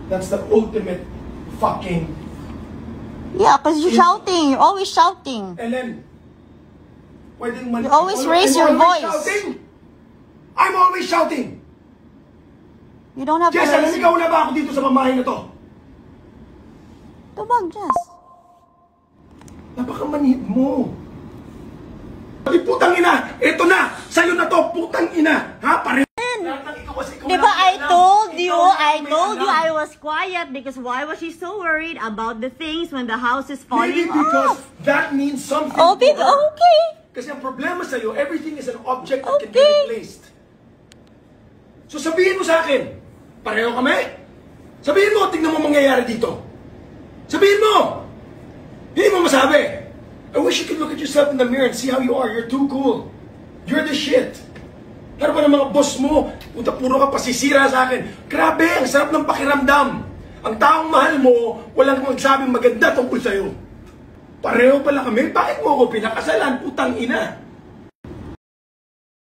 That's the ultimate fucking... Yeah, because you're shouting. You're always shouting. Ellen, you always raise your voice. Shouting. I'm always shouting. You don't have Jess, to alam ikaw na ba ako dito sa pamahay na to? Tubag, Jess. Napakamanhid mo. Putang ina, ito na, sa'yo na to, putang ina. Ha, pare. Diba, I told you I was quiet because why was she so worried about the things when the house is falling Maybe because off? that means something Oh, to her. okay. Kasi ang problema sa'yo, everything is an object that can be replaced. So sabihin mo sa akin, pareho kami? Sabihin mo, tingnan mo mangyayari dito. Sabihin mo! Hindi mo masabi. I wish you could look at yourself in the mirror and see how you are. You're too cool. You're the shit. Ano ba ng mga boss mo? Puta, puro ka pasisira sa akin. Grabe, ang sarap ng pakiramdam. Ang taong mahal mo, walang magsabing maganda tungkol sa'yo. Pareho pala kami. Bakit mo ako pinakasalan? Putang ina.